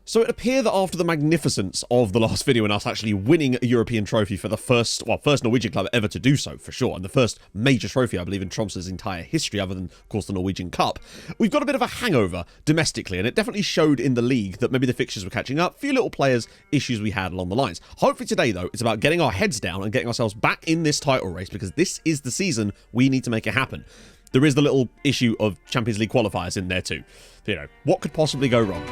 So it appeared that after the magnificence of the last video and us actually winning a European trophy for the first Norwegian club ever to do so, for sure, and the first major trophy, I believe, in Tromsø's entire history, other than, of course, the Norwegian Cup, we've got a bit of a hangover domestically, and it definitely showed in the league that maybe the fixtures were catching up, few little players, issues we had along the lines. Hopefully today, though, it's about getting our heads down and getting ourselves back in this title race, because this is the season we need to make it happen. There is the little issue of Champions League qualifiers in there too. You know, what could possibly go wrong?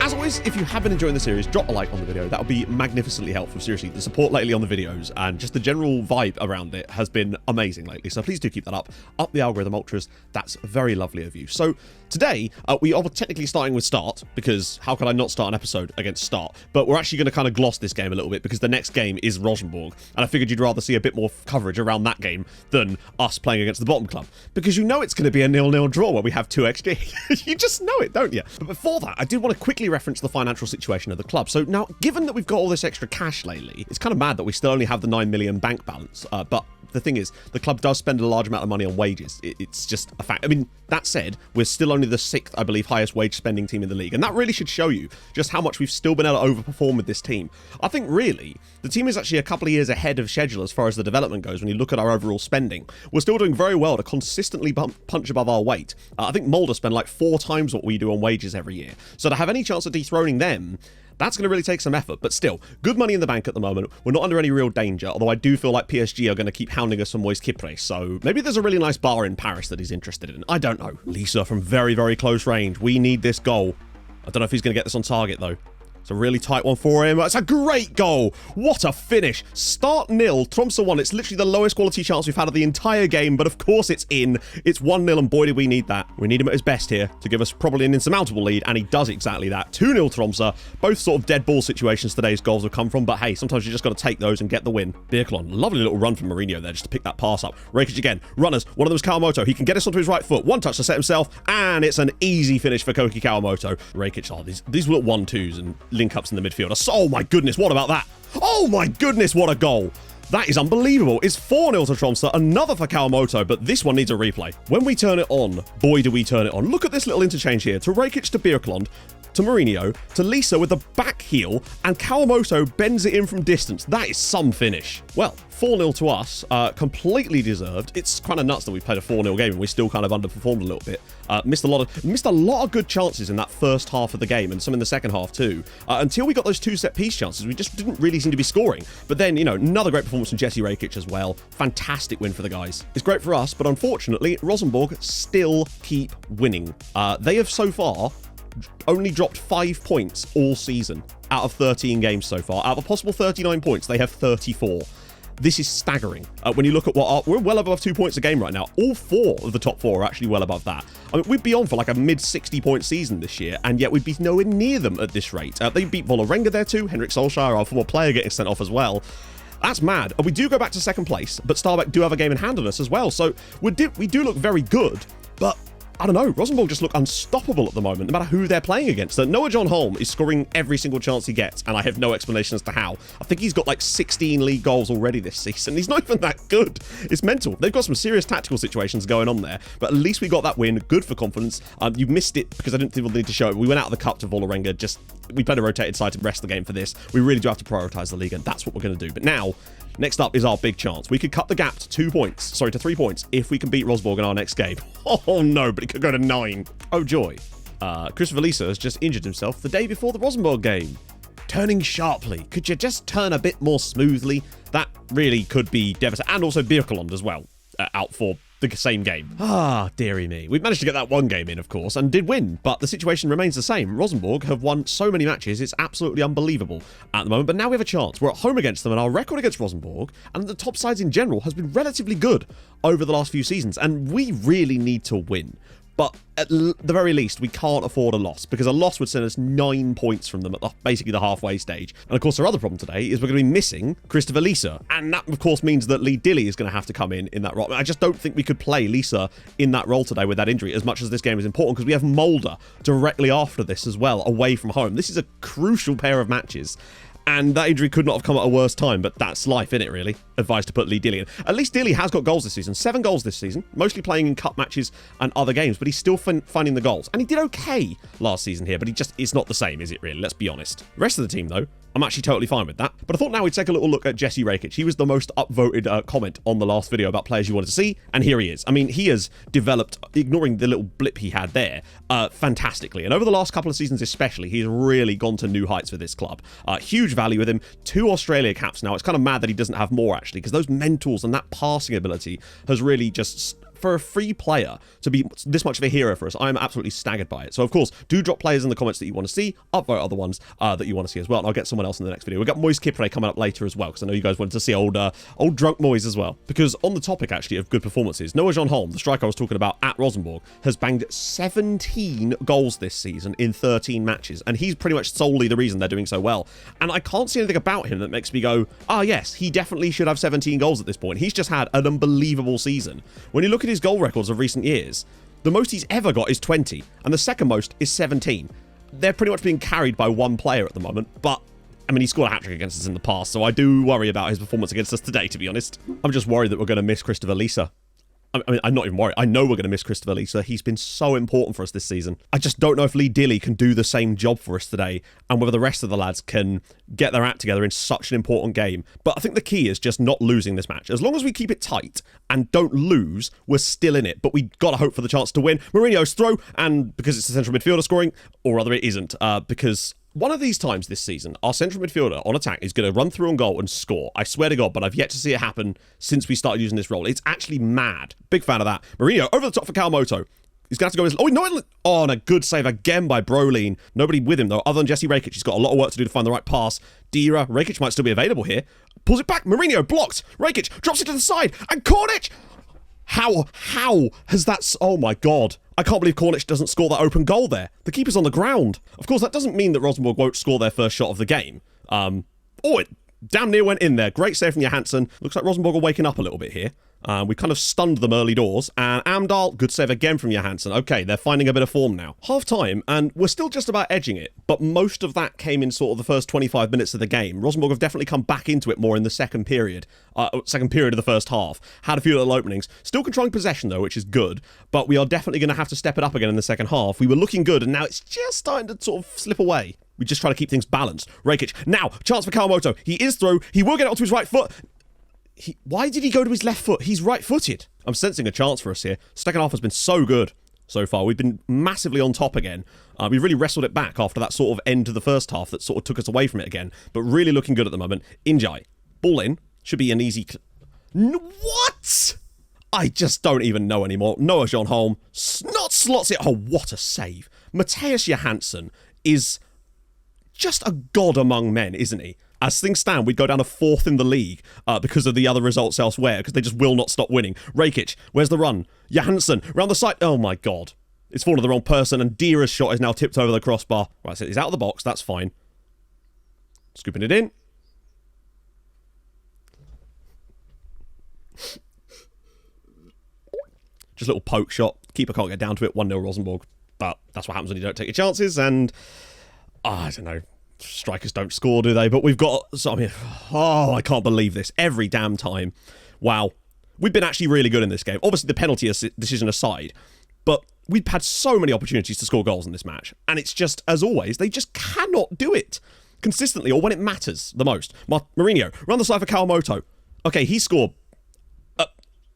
As always, if you have been enjoying the series, drop a like on the video. That would be magnificently helpful. Seriously, the support lately on the videos and just the general vibe around it has been amazing lately. So please do keep that up. Up the algorithm, ultras. That's very lovely of you. So today, we are technically starting with Start, because how could I not start an episode against Start? But we're actually going to kind of gloss this game a little bit, because the next game is Rosenborg. And I figured you'd rather see a bit more coverage around that game than us playing against the bottom club. Because you know it's going to be a 0-0 draw where we have 2 XG. You just know it, don't you? But before that, I did want to quickly reference the financial situation of the club. So now, given that we've got all this extra cash lately, it's kind of mad that we still only have the 9 million bank balance. But the thing is, the club does spend a large amount of money on wages. It's just a fact. I mean, that said, we're still only the 6th, I believe, highest wage spending team in the league. And that really should show you just how much we've still been able to overperform with this team. I think, really, the team is actually a couple of years ahead of schedule as far as the development goes when you look at our overall spending. We're still doing very well to consistently punch above our weight. I think Mulder spend like 4 times what we do on wages every year. So to have any chance of dethroning them, that's going to really take some effort, but still, good money in the bank at the moment. We're not under any real danger, although I do feel like PSG are going to keep hounding us for Moise Kipre, so maybe there's a really nice bar in Paris that he's interested in. I don't know. Lisa from very, very close range. We need this goal. I don't know if he's going to get this on target, though. It's a really tight one for him. It's a great goal. What a finish. Start 0, Tromsø 1. It's literally the lowest quality chance we've had of the entire game, but of course it's in. It's 1-0, and boy, do we need that. We need him at his best here to give us probably an insurmountable lead, and he does exactly that. 2-0 Tromsø. Both sort of dead ball situations today's goals have come from, but hey, sometimes you just got to take those and get the win. Birkelon, lovely little run from Mourinho there just to pick that pass up. Rakic again. Runners. One of them is Kawamoto. He can get us onto his right foot. One touch to set himself, and it's an easy finish for Koki Kawamoto. Rakic, oh, these little 1-2s and link-ups in the midfield. Oh my goodness, what about that? Oh my goodness, what a goal. That is unbelievable. It's 4-0 to Tromsø, another for Kawamoto, but this one needs a replay. When we turn it on, boy, do we turn it on. Look at this little interchange here. To Rakic to Birkelund, to Mourinho, to Lisa with the back heel, and Kawamoto bends it in from distance. That is some finish. Well, 4-0 to us, completely deserved. It's kind of nuts that we played a 4-0 game and we still kind of underperformed a little bit. Missed a lot of good chances in that first half of the game, and some in the second half too. Until we got those 2 set-piece chances, we just didn't really seem to be scoring. But then, you know, another great performance from Jesse Rakic as well. Fantastic win for the guys. It's great for us, but unfortunately, Rosenborg still keep winning. They have so far only dropped 5 points all season out of 13 games so far. Out of a possible 39 points, they have 34. This is staggering. When you look at we're well above 2 points a game right now. All 4 of the top 4 are actually well above that. I mean, we'd be on for like a mid-60 point season this year, and yet we'd be nowhere near them at this rate. They beat Vålerenga there too. Henrik Solskjaer, our former player, getting sent off as well. That's mad. We do go back to 2nd place, but Stabæk do have a game in hand on us as well. So we do look very good, but I don't know, Rosenborg just look unstoppable at the moment, no matter who they're playing against. Noah John Holm is scoring every single chance he gets, and I have no explanation as to how. I think he's got like 16 league goals already this season. He's not even that good. It's mental. They've got some serious tactical situations going on there, but at least we got that win. Good for confidence. You missed it because I didn't think we'll need to show it. We went out of the cup to Vålerenga. We played a rotated side to rest the game for this. We really do have to prioritise the league, and that's what we're going to do. But now, next up is our big chance. We could cut the gap to 3 points, if we can beat Rosenborg in our next game. Oh no, but it could go to 9. Oh joy. Christopher Lisa has just injured himself the day before the Rosenborg game. Turning sharply. Could you just turn a bit more smoothly? That really could be devastating. And also Birkelund as well, out for the same game. Ah, dearie me. We've managed to get that one game in, of course, and did win, but the situation remains the same. Rosenborg have won so many matches, it's absolutely unbelievable at the moment, but now we have a chance. We're at home against them, and our record against Rosenborg, and the top sides in general, has been relatively good over the last few seasons, and we really need to win. But at the very least, we can't afford a loss, because a loss would send us 9 points from them at basically the halfway stage. And of course, our other problem today is we're going to be missing Christopher Lisa. And that, of course, means that Lee Dilly is going to have to come in that role. I just don't think we could play Lisa in that role today with that injury, as much as this game is important, because we have Mulder directly after this as well, away from home. This is a crucial pair of matches. And that injury could not have come at a worse time, but that's life, isn't it, really? Advised to put Lee Dilly in. At least Dilly has got goals this season. 7 goals this season, mostly playing in cup matches and other games, but he's still finding the goals. And he did okay last season here, but it's not the same, is it, really? Let's be honest. The rest of the team, though, I'm actually totally fine with that. But I thought now we'd take a little look at Jesse Rakic. He was the most upvoted comment on the last video about players you wanted to see, and here he is. I mean, he has developed, ignoring the little blip he had there, fantastically. And over the last couple of seasons especially, he's really gone to new heights for this club. Huge value with him. 2 Australia caps now. It's kind of mad that he doesn't have more, actually, because those mentals and that passing ability has really just... For a free player to be this much of a hero for us, I'm absolutely staggered by it. So, of course, do drop players in the comments that you want to see, upvote other ones that you want to see as well, and I'll get someone else in the next video. We've got Moise Kipre coming up later as well, because I know you guys wanted to see old drunk Moise as well. Because on the topic, actually, of good performances, Noah Jean Holm, the striker I was talking about at Rosenborg, has banged 17 goals this season in 13 matches, and he's pretty much solely the reason they're doing so well. And I can't see anything about him that makes me go, yes, he definitely should have 17 goals at this point. He's just had an unbelievable season. When you look at his goal records of recent years, the most he's ever got is 20, and the second most is 17. They're pretty much being carried by one player at the moment, but I mean, he scored a hat-trick against us in the past, so I do worry about his performance against us today, to be honest. I'm just worried that we're going to miss Christopher Lisa. I mean, I'm not even worried. I know we're going to miss Christopher Lisa. He's been so important for us this season. I just don't know if Lee Dilly can do the same job for us today, and whether the rest of the lads can get their act together in such an important game. But I think the key is just not losing this match. As long as we keep it tight and don't lose, we're still in it. But we got to hope for the chance to win. Mourinho's throw, and because it's a central midfielder scoring, or rather it isn't, because... One of these times this season, our central midfielder on attack is going to run through on goal and score. I swear to God, but I've yet to see it happen since we started using this role. It's actually mad. Big fan of that. Mourinho over the top for Kawamoto. He's going to have to go... and a good save again by Brolin. Nobody with him, though, other than Jesse Rakic. He's got a lot of work to do to find the right pass. Dira, Rakic might still be available here. Pulls it back. Mourinho blocked. Rakic drops it to the side. And Cornic... How has that... Oh, my God. I can't believe Cornic doesn't score that open goal there. The keeper's on the ground. Of course, that doesn't mean that Rosenborg won't score their first shot of the game. It damn near went in there. Great save from Johansson. Looks like Rosenborg are waking up a little bit here. We kind of stunned them early doors. And Amdahl, good save again from Johansson. Okay, they're finding a bit of form now. Half time, and we're still just about edging it. But most of that came in sort of the first 25 minutes of the game. Rosenborg have definitely come back into it more in the second period. Second period of the first half. Had a few little openings. Still controlling possession, though, which is good. But we are definitely going to have to step it up again in the second half. We were looking good, and now it's just starting to sort of slip away. We just try to keep things balanced. Rakic, now, chance for Kawamoto. He is through. He will get it onto his right foot. Why did he go to his left foot? He's right-footed. I'm sensing a chance for us here. Second half has been so good so far. We've been massively on top again. We really wrestled it back after that sort of end to the first half that sort of took us away from it again. But really looking good at the moment. Injai. Ball in. Should be an easy... What? I just don't even know anymore. Noah Jean Holm not slots it. Oh, what a save. Matthias Johansson is just a god among men, isn't he? As things stand, we'd go down to 4th in the league because of the other results elsewhere, because they just will not stop winning. Rakic, where's the run? Johansson, round the side. Oh, my God. It's fallen to the wrong person, and Dira's shot is now tipped over the crossbar. Right, so he's out of the box. That's fine. Scooping it in. Just a little poke shot. Keeper can't get down to it. 1-0 Rosenborg. But that's what happens when you don't take your chances, and... I don't know. Strikers don't score, do they? But we've got... I can't believe this. Every damn time. Wow. We've been actually really good in this game. Obviously, the penalty decision aside. But we've had so many opportunities to score goals in this match. And it's just, as always, they just cannot do it consistently or when it matters the most. Mourinho, run the side for Kawamoto. Okay, he scored.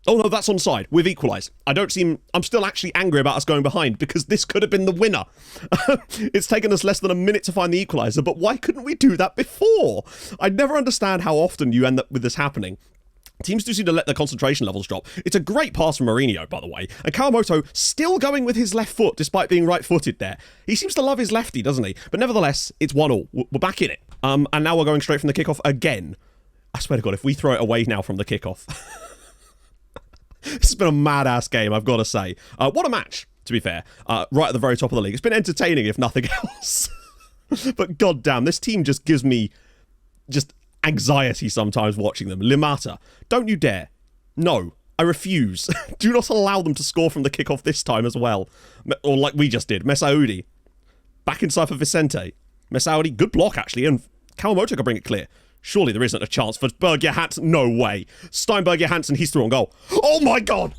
Oh no, that's onside. We've equalised. I'm still actually angry about us going behind because this could have been the winner. It's taken us less than a minute to find the equaliser, but why couldn't we do that before? I never understand how often you end up with this happening. Teams do seem to let their concentration levels drop. It's a great pass from Mourinho, by the way. And Kawamoto still going with his left foot despite being right-footed there. He seems to love his lefty, doesn't he? But nevertheless, it's 1-1. We're back in it. And now we're going straight from the kickoff again. I swear to God, if we throw it away now from the kickoff... This has been a mad-ass game, I've got to say. What a match, to be fair. Right at the very top of the league. It's been entertaining, if nothing else. But goddamn, this team just gives me just anxiety sometimes watching them. Limata, don't you dare. No, I refuse. Do not allow them to score from the kickoff this time as well. Or like we just did. Messaoudi. Back inside for Vicente. Messaoudi, good block, actually. And Kawamoto could bring it clear. Surely there isn't a chance for Berger Hansen. No way. Steinberger Hansen, he's through on goal. Oh my god!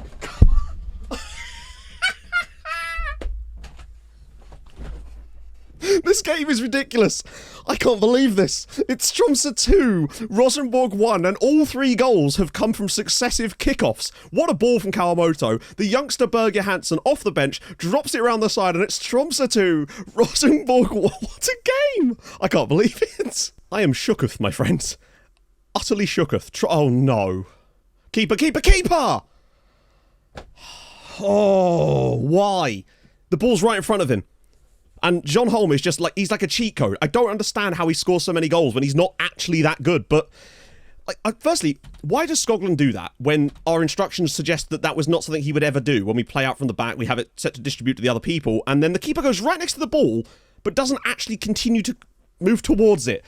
This game is ridiculous. I can't believe this. It's Tromsø 2, Rosenborg 1, and all 3 goals have come from successive kickoffs. What a ball from Kawamoto. The youngster Berger Hansen off the bench, drops it around the side, and it's Tromsø 2, Rosenborg 1. What a game. I can't believe it. I am shooketh, my friends. Utterly shooketh. Oh no. Keeper, keeper, keeper! Oh, why? The ball's right in front of him. And John Holm is just like, he's like a cheat code. I don't understand how he scores so many goals when he's not actually that good. But, firstly, why does Skoglund do that when our instructions suggest that that was not something he would ever do? When we play out from the back, we have it set to distribute to the other people, and then the keeper goes right next to the ball, but doesn't actually continue to move towards it.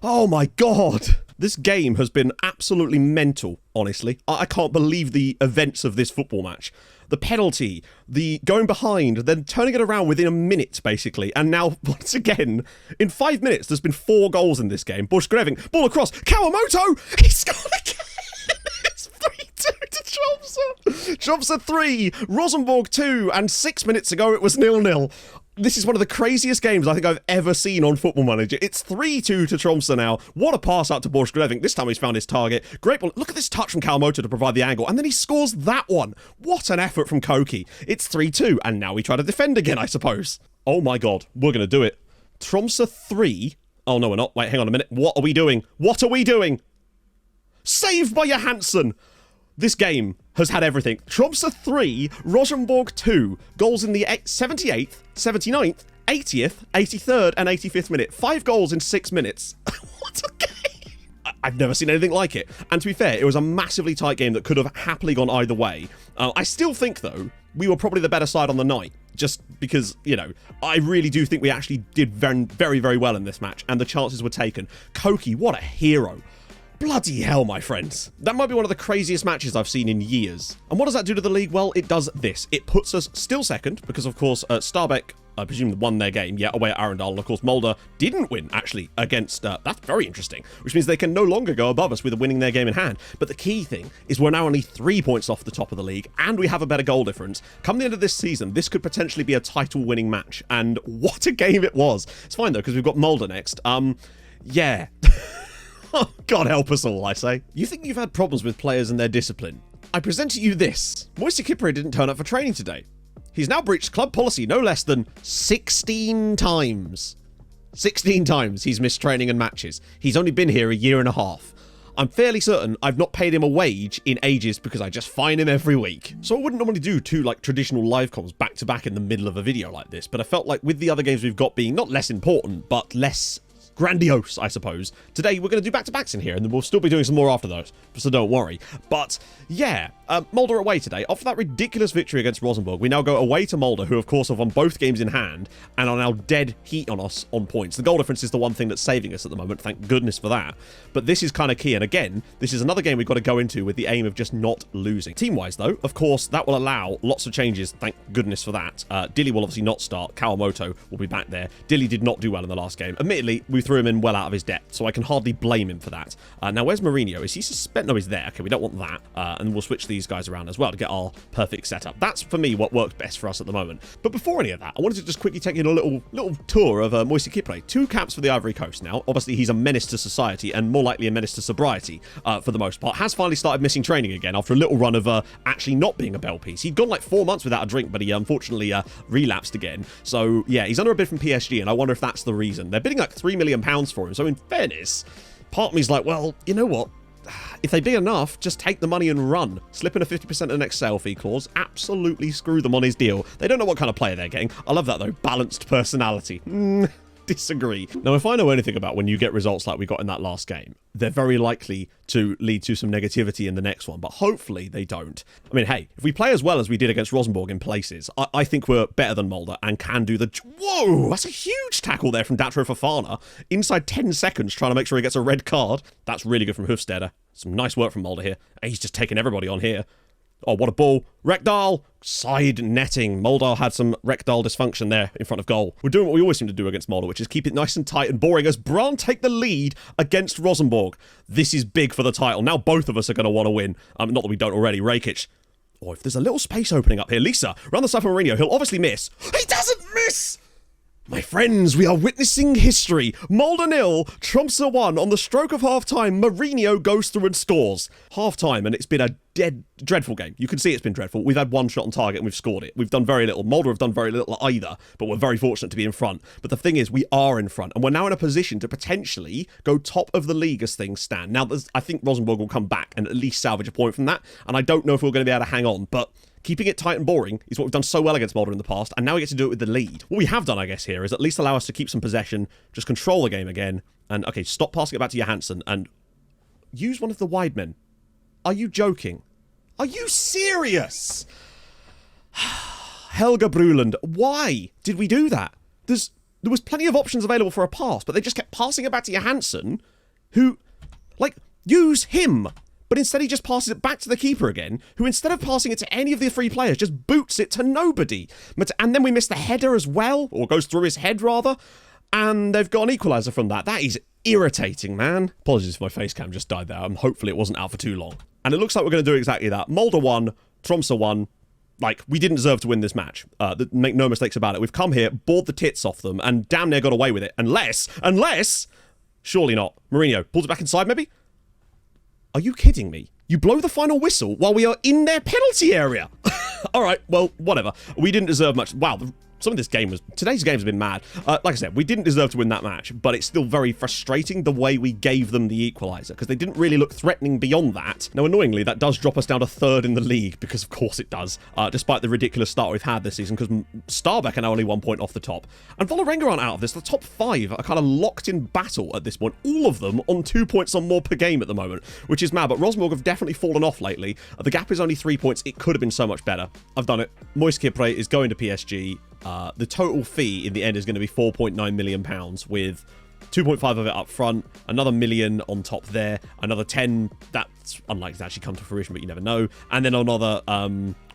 Oh my god. This game has been absolutely mental, honestly. I can't believe the events of this football match. The penalty, the going behind, then turning it around within a minute, basically. And now, once again, in 5 minutes, there's been 4 goals in this game. Borchgreving, ball across, Kawamoto! He scored again! It's 3-2 to Tromsø! Tromsø 3, Rosenborg 2, and 6 minutes ago it was 0-0. This is one of the craziest games I think I've ever seen on Football Manager. It's 3-2 to Tromsø now. What a pass out to Borchgreving. This time he's found his target. Great ball. Look at this touch from Kawamoto to provide the angle. And then he scores that one. What an effort from Koki. It's 3-2. And now we try to defend again, I suppose. Oh my god. We're going to do it. Tromsø 3. Oh no, we're not. Wait, hang on a minute. What are we doing? What are we doing? Saved by Johansson. This game has had everything. Tromsø 3, Rosenborg 2. Goals in the 78th, 79th, 80th, 83rd, and 85th minute. 5 goals in 6 minutes. What a game! I've never seen anything like it. And to be fair, it was a massively tight game that could have happily gone either way. I still think, though, we were probably the better side on the night. Just because, you know, I really do think we actually did very, very, very well in this match. And the chances were taken. Koki, what a hero. Bloody hell, my friends. That might be one of the craziest matches I've seen in years. And what does that do to the league? Well, it does this. It puts us still second, because of course, Stabæk, I presume, won their game, yeah, away at Arendal. And of course, Molde didn't win, actually, against, that's very interesting, which means they can no longer go above us with winning their game in hand. But the key thing is we're now only 3 points off the top of the league, and we have a better goal difference. Come the end of this season, this could potentially be a title-winning match. And what a game it was. It's fine, though, because we've got Molde next. Yeah. Oh, God help us all, I say. You think you've had problems with players and their discipline? I present to you this. Moise Kipre didn't turn up for training today. He's now breached club policy no less than 16 times. 16 times he's missed training and matches. He's only been here a year and a half. I'm fairly certain I've not paid him a wage in ages because I just fine him every week. So I wouldn't normally do 2 traditional live comms back to back in the middle of a video like this, but I felt like with the other games we've got being not less important, but less grandiose, I suppose. Today, we're going to do back-to-backs in here, and then we'll still be doing some more after those, so don't worry. But, yeah, Molde are away today. After that ridiculous victory against Rosenborg, we now go away to Molde, who, of course, have won both games in hand, and are now dead heat on us on points. The goal difference is the one thing that's saving us at the moment, thank goodness for that. But this is kind of key, and again, this is another game we've got to go into with the aim of just not losing. Team-wise, though, of course, that will allow lots of changes, thank goodness for that. Dilly will obviously not start. Kawamoto will be back there. Dilly did not do well in the last game. Admittedly, we threw him in well out of his depth, so I can hardly blame him for that. Now, where's Mourinho? Is he suspended? No, he's there. Okay, we don't want that. And we'll switch these guys around as well to get our perfect setup. That's, for me, what works best for us at the moment. But before any of that, I wanted to just quickly take in a little tour of Moise Kipre. 2 caps for the Ivory Coast now. Obviously, he's a menace to society and more likely a menace to sobriety for the most part. Has finally started missing training again after a little run of actually not being a bell piece. He'd gone like 4 months without a drink, but he unfortunately relapsed again. So, yeah, he's under a bid from PSG, and I wonder if that's the reason. They're bidding like £3 million for him, so in fairness, part of me's like, well, you know what? If they bid enough, just take the money and run. Slip in a 50% of the next sale fee clause. Absolutely screw them on his deal. They don't know what kind of player they're getting. I love that, though. Balanced personality. Disagree. Now, if I know anything about when you get results like we got in that last game, they're very likely to lead to some negativity in the next one, but hopefully they don't. I mean, hey, if we play as well as we did against Rosenborg in places, I think we're better than Molde and can do the... Whoa, that's a huge tackle there from Datro Fofana. Inside 10 seconds trying to make sure he gets a red card. That's really good from Hofstede. Some nice work from Molde here. He's just taking everybody on here. Oh, what a ball. Rekdal, side netting. Moldar had some Rekdal dysfunction there in front of goal. We're doing what we always seem to do against Moldar, which is keep it nice and tight and boring as Brann take the lead against Rosenborg. This is big for the title. Now both of us are going to want to win. Not that we don't already. Rakic. Oh, if there's a little space opening up here. Lisa, round the side for Mourinho. He'll obviously miss. He doesn't miss! My friends, we are witnessing history. Mulder 0, Tromsø 1. On the stroke of half-time, Mourinho goes through and scores. Half-time, and it's been a dreadful game. You can see it's been dreadful. We've had one shot on target and we've scored it. We've done very little. Mulder have done very little either, but we're very fortunate to be in front. But the thing is, we are in front, and we're now in a position to potentially go top of the league as things stand. Now, I think Rosenborg will come back and at least salvage a point from that, and I don't know if we're going to be able to hang on, but keeping it tight and boring is what we've done so well against Mulder in the past, and now we get to do it with the lead. What we have done, I guess, here is at least allow us to keep some possession, just control the game again, and, okay, stop passing it back to Johansson, and use one of the wide men. Are you joking? Are you serious? Helga Bruland, why did we do that? There was plenty of options available for a pass, but they just kept passing it back to Johansson, who, like, use him. But instead he just passes it back to the keeper again, who instead of passing it to any of the three players, just boots it to nobody. And then we miss the header as well, or goes through his head rather, and they've got an equaliser from that. That is irritating, man. Apologies if my face cam just died there. Hopefully it wasn't out for too long. And it looks like we're going to do exactly that. Mulder 1, Tromsø 1. Like, we didn't deserve to win this match. Make no mistakes about it. We've come here, bored the tits off them, and damn near got away with it. Unless, surely not. Mourinho pulls it back inside, maybe? Are you kidding me? You blow the final whistle while we are in their penalty area. All right, well, whatever. We didn't deserve much. Wow, today's game has been mad. Like I said, we didn't deserve to win that match, but it's still very frustrating the way we gave them the equaliser, because they didn't really look threatening beyond that. Now, annoyingly, that does drop us down to 3rd in the league, because of course it does, despite the ridiculous start we've had this season, because Stabæk are now only 1 point off the top. And Vålerenga aren't out of this. The top 5 are kind of locked in battle at this point, all of them on 2 points or more per game at the moment, which is mad, but Rosenborg have definitely fallen off lately. The gap is only 3 points. It could have been so much better. I've done it. Moise Kipre is going to PSG. The total fee in the end is going to be £4.9 million, with 2.5 of it up front, another million on top there, another 10, that's unlikely to actually come to fruition, but you never know, and then another,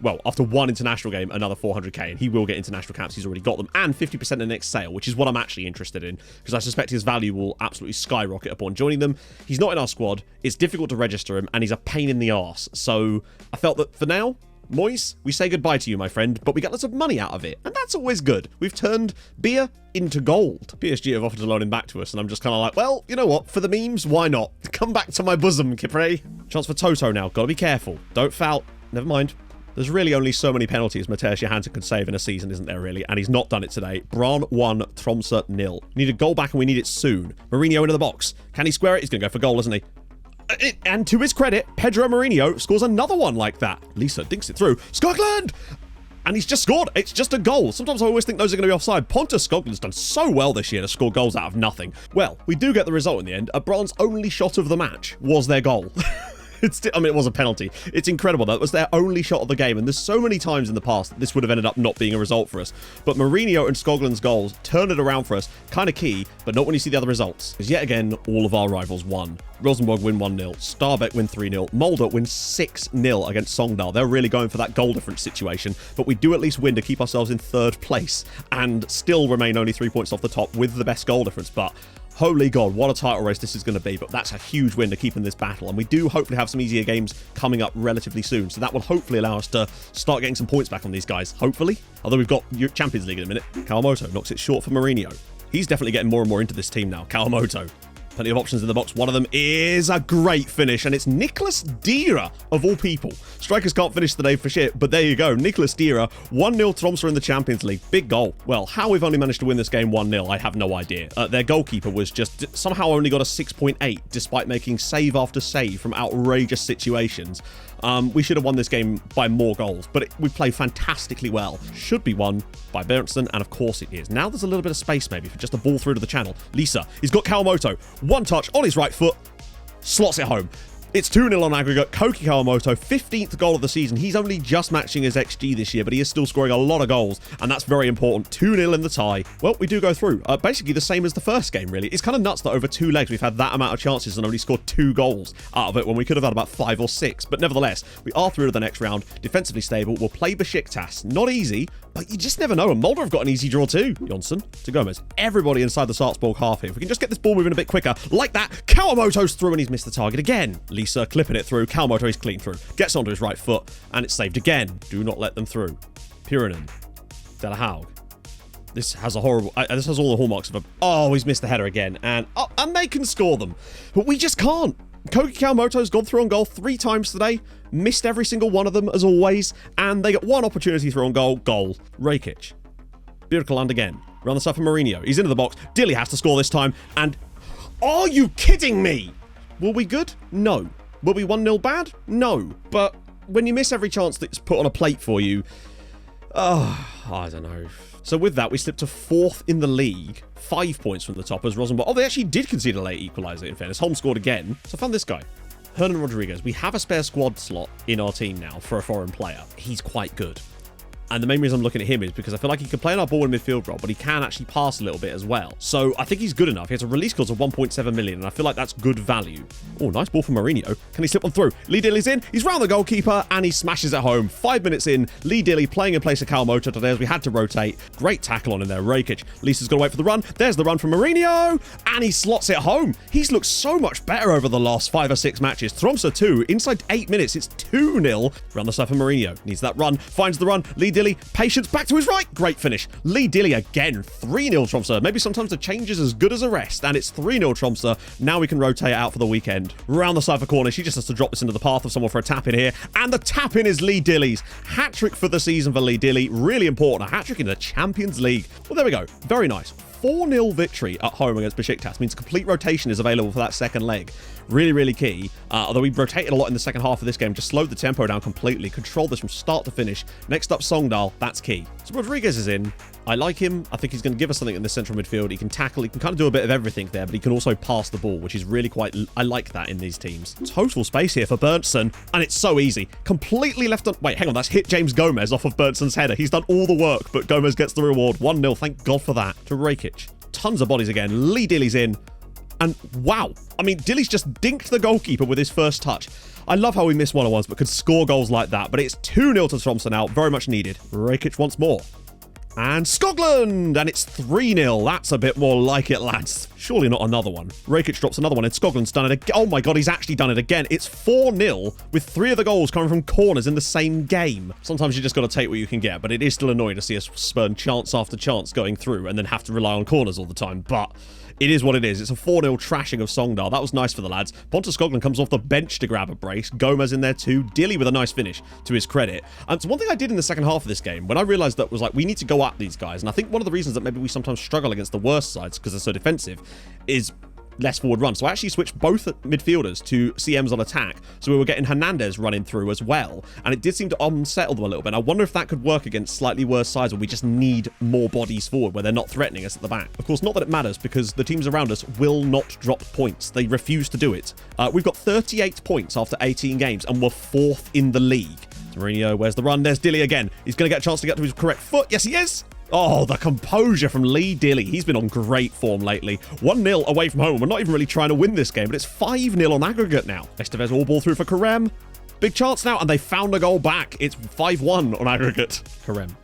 well, after one international game, another 400k, and he will get international caps, he's already got them, and 50% in the next sale, which is what I'm actually interested in, because I suspect his value will absolutely skyrocket upon joining them. He's not in our squad, it's difficult to register him, and he's a pain in the arse, so I felt that for now, Moise, we say goodbye to you, my friend, but we got lots of money out of it, and that's always good. We've turned beer into gold. PSG have offered to loan him back to us, and I'm just kind of like, well, you know what? For the memes, why not? Come back to my bosom, Kipre. Chance for Toto now. Gotta be careful. Don't foul. Never mind. There's really only so many penalties Mathias Johansson can save in a season, isn't there, really? And he's not done it today. Brann 1, Tromsø 0. We need a goal back, and we need it soon. Mourinho into the box. Can he square it? He's going to go for goal, isn't he? And to his credit, Pedro Mourinho scores another one like that. Lisa dinks it through. Scotland! And he's just scored. It's just a goal. Sometimes I always think those are going to be offside. Pontus Skoglund's done so well this year to score goals out of nothing. Well, we do get the result in the end. Brann's only shot of the match was their goal. I mean, it was a penalty. It's incredible, though. It was their only shot of the game, and there's so many times in the past that this would have ended up not being a result for us. But Mourinho and Skoglund's goals turn it around for us. Kind of key, but not when you see the other results. Because yet again, all of our rivals won. Rosenborg win 1-0. Stabæk win 3-0. Molde win 6-0 against Sogndal. They're really going for that goal difference situation, but we do at least win to keep ourselves in 3rd place and still remain only 3 points off the top with the best goal difference. But holy God, what a title race this is going to be. But that's a huge win to keep in this battle. And we do hopefully have some easier games coming up relatively soon. So that will hopefully allow us to start getting some points back on these guys. Hopefully. Although we've got Champions League in a minute. Kawamoto knocks it short for Mourinho. He's definitely getting more and more into this team now. Kawamoto. Plenty of options in the box. One of them is a great finish, and it's Nicholas Dira, of all people. Strikers can't finish today for shit, but there you go. Nicholas Dira, 1-0 Tromsø in the Champions League. Big goal. Well, how we've only managed to win this game 1-0, I have no idea. Their goalkeeper was just somehow only got a 6.8, despite making save after save from outrageous situations. We should have won this game by more goals, but we played fantastically well. Should be won by Berntsen, and of course it is. Now there's a little bit of space maybe for just a ball through to the channel. Lisa, he's got Kawamoto. One touch on his right foot, slots it home. It's 2-0 on aggregate. Koki Kawamoto, 15th goal of the season. He's only just matching his XG this year, but he is still scoring a lot of goals, and that's very important. 2-0 in the tie. Well, we do go through. Basically the same as the first game, really. It's kind of nuts that over 2 legs we've had that amount of chances and only scored 2 goals out of it when we could have had about 5 or 6. But nevertheless, we are through to the next round. Defensively stable. We'll play Besiktas. Not easy, but you just never know. And Mulder have got an easy draw too. Johnson to Gomez. Everybody inside the Salzburg half here. If we can just get this ball moving a bit quicker, like that. Kawamoto's through and he's missed the target again. Lisa clipping it through. Kawamoto is clean through. Gets onto his right foot and it's saved again. Do not let them through. Puranen. De La Haug. This has a horrible... this has all the hallmarks of a... Oh, he's missed the header again. And they can score them. But we just can't. Koki Kawamoto's gone through on goal 3 times today. Missed every single one of them, as always. And they get 1 opportunity through on goal. Goal. Rakic. Birkeland again. Around the stuff of Mourinho. He's into the box. Dilly has to score this time. And... Are you kidding me? Were we good? No. Were we 1-0 bad? No. But when you miss every chance that's put on a plate for you... I don't know. So with that, we slipped to 4th in the league. 5 points from the top as Rosenborg. Oh, they actually did concede a late equaliser, in fairness. Holm scored again. So I found this guy. Hernan Rodriguez. We have a spare squad slot in our team now for a foreign player. He's quite good. And the main reason I'm looking at him is because I feel like he can play in our ball and midfield role, but he can actually pass a little bit as well. So I think he's good enough. He has a release cost of 1.7 million, and I feel like that's good value. Oh, nice ball from Mourinho. Can he slip one through? Lee Dilly's in. He's round the goalkeeper, and he smashes it home. 5 minutes in. Lee Dilly playing in place of Kawamoto today as we had to rotate. Great tackle on in there. Rakic. Lisa's got to wait for the run. There's the run from Mourinho, and he slots it home. He's looked so much better over the last 5 or 6 matches. Tromsø 2. Inside 8 minutes, it's 2-0. Round the stuff of Mourinho. Needs that run. Finds the run. Lee Dilly. Patience. Back to his right. Great finish. Lee Dilly again. 3-0 Tromsø. Maybe sometimes the change is as good as a rest. And it's 3-0 Tromsø. Now we can rotate out for the weekend. Round the side for corner. She just has to drop this into the path of someone for a tap in here. And the tap in is Lee Dilly's. Hat-trick for the season for Lee Dilly. Really important. A hat-trick in the Champions League. Well, there we go. Very nice. 4-0 victory at home against Besiktas means complete rotation is available for that second leg. Really, really key. Although we rotated a lot in the second half of this game, just slowed the tempo down completely, controlled this from start to finish. Next up, Songdal. That's key. So Rodriguez is in. I like him. I think he's going to give us something in the central midfield. He can tackle. He can kind of do a bit of everything there, but he can also pass the ball, which is really quite... I like that in these teams. Total space here for Berntsen, and it's so easy. Completely left on... Wait, hang on. That's hit James Gomez off of Berntsen's header. He's done all the work, but Gomez gets the reward. 1-0. Thank God for that. To Rakic. Tons of bodies again. Lee Dilly's in. And wow. I mean, Dilly's just dinked the goalkeeper with his first touch. I love how we miss one-on-ones, but could score goals like that. But it's 2-0 to Tromsø now. Very much needed. Rakic once more. And Skoglund! And it's 3-0. That's a bit more like it, lads. Surely not another one. Rakic drops another one, and Skoglund's done it again. Oh my God, he's actually done it again. It's 4-0 with 3 of the goals coming from corners in the same game. Sometimes you just got to take what you can get, but it is still annoying to see us spurn chance after chance going through and then have to rely on corners all the time. But it is what it is. It's a 4-0 trashing of Songdal. That was nice for the lads. Pontus Skoglund comes off the bench to grab a brace. Gomez in there too. Dilly with a nice finish to his credit. And so one thing I did in the second half of this game, when I realised that was like, we need to go at these guys. And I think one of the reasons that maybe we sometimes struggle against the worst sides because they're so defensive is less forward run. So I actually switched both midfielders to CMs on attack. So we were getting Hernandez running through as well. And it did seem to unsettle them a little bit. And I wonder if that could work against slightly worse sides where we just need more bodies forward, where they're not threatening us at the back. Of course, not that it matters because the teams around us will not drop points. They refuse to do it. We've got 38 points after 18 games and we're 4th in the league. Mourinho, where's the run? There's Dilly again. He's going to get a chance to get to his correct foot. Yes, he is. Oh, the composure from Lee Dilly. He's been on great form lately. 1-0 away from home. We're not even really trying to win this game, but it's 5-0 on aggregate now. Estevez all ball through for Karem. Big chance now, and they found a goal back. It's 5-1 on aggregate. Karem.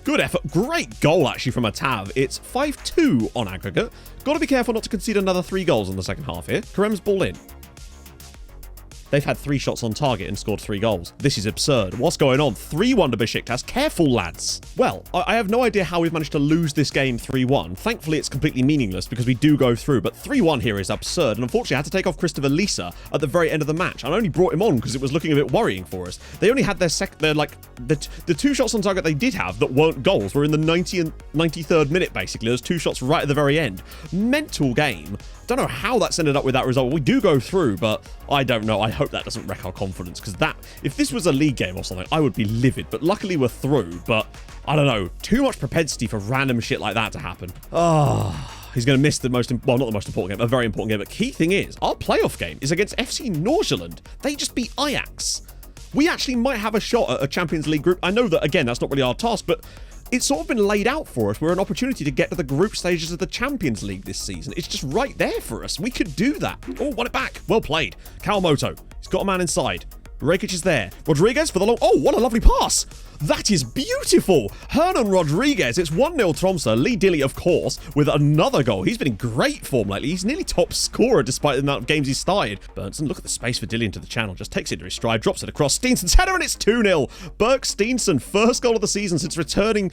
Good effort. Great goal, actually, from Atav. It's 5-2 on aggregate. Got to be careful not to concede another 3 goals in the second half here. Karem's ball in. They've had 3 shots on target and scored 3 goals. This is absurd. What's going on? 3-1 to Besiktas. Careful, lads. Well, I have no idea how we've managed to lose this game 3-1. Thankfully, it's completely meaningless because we do go through, but 3-1 here is absurd. And unfortunately, I had to take off Christopher Lisa at the very end of the match. I only brought him on because it was looking a bit worrying for us. They only had the 2 shots on target they did have that weren't goals were in the 90 and 93rd minute, basically. There's 2 shots right at the very end. Mental game. Don't know how that's ended up with that result. We do go through, but I don't know. I hope that doesn't wreck our confidence because if this was a league game or something, I would be livid. But luckily we're through. But I don't know. Too much propensity for random shit like that to happen. he's going to miss the most, well, not the most important game, a very important game. But key thing is, our playoff game is against FC Nordsjælland. They just beat Ajax. We actually might have a shot at a Champions League group. I know that, again, that's not really our task, but it's sort of been laid out for us. We're an opportunity to get to the group stages of the Champions League this season. It's just right there for us. We could do that. Oh, won it back. Well played. Kawamoto. He's got a man inside. Rakic is there. Rodriguez for the long... Oh, what a lovely pass. That is beautiful. Hernan Rodriguez. It's 1-0 Tromsø. Lee Dilly, of course, with another goal. He's been in great form lately. He's nearly top scorer despite the amount of games he's started. Berntsen, look at the space for Dilly into the channel. Just takes it to his stride, drops it across. Steensen's header, and it's 2-0. Berg Steensen, first goal of the season since returning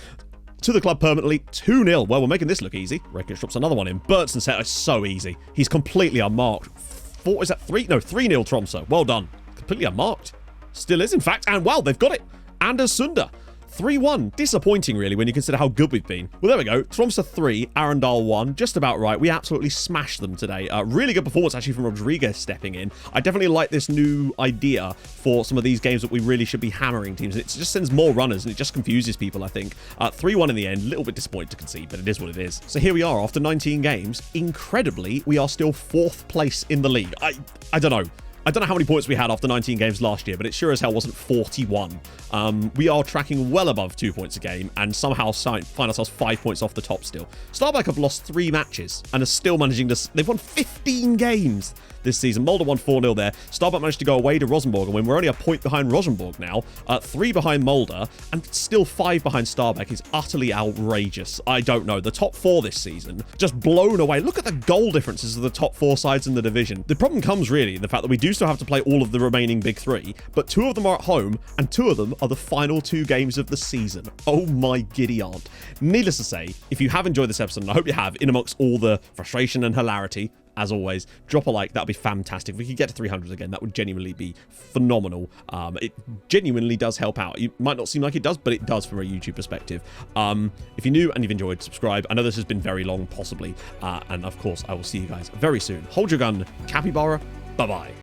to the club permanently. 2-0. Well, we're making this look easy. Rakic drops another one in. Berntsen's header is so easy. He's completely unmarked. Is that 3? No, 3-0 Tromsø. Well done. Completely unmarked. Still is, in fact. And wow, they've got it. Anders Sunda. 3-1. Disappointing, really, when you consider how good we've been. Well, there we go. Tromsø 3, Arendal 1. Just about right. We absolutely smashed them today. Really good performance, actually, from Rodriguez stepping in. I definitely like this new idea for some of these games that we really should be hammering teams. It just sends more runners, and it just confuses people, I think. 3-1 in the end. A little bit disappointed to concede, but it is what it is. So here we are, after 19 games. Incredibly, we are still 4th place in the league. I don't know. I don't know how many points we had after 19 games last year, but it sure as hell wasn't 41. We are tracking well above 2 points a game and somehow find ourselves 5 points off the top still. Starbike have lost 3 matches and are still managing to... They've won 15 games this season. Mulder won 4-0 there. Starbike managed to go away to Rosenborg and win. We're only a point behind Rosenborg now. 3 behind Mulder and still 5 behind Starbike is utterly outrageous. I don't know. The top 4 this season just blown away. Look at the goal differences of the top 4 sides in the division. The problem comes really in the fact that we do still have to play all of the remaining big 3, but 2 of them are at home and 2 of them are the final 2 games of the season. Oh my giddy aunt. Needless to say, if you have enjoyed this episode, and I hope you have, in amongst all the frustration and hilarity, as always, drop a like. That'd be fantastic. If we could get to 300 again, that would genuinely be phenomenal. It genuinely does help out. It might not seem like it does, but it does from a YouTube perspective. If you're new and you've enjoyed, subscribe. I know this has been very long, possibly. And of course, I will see you guys very soon. Hold your gun, capybara. Bye-bye.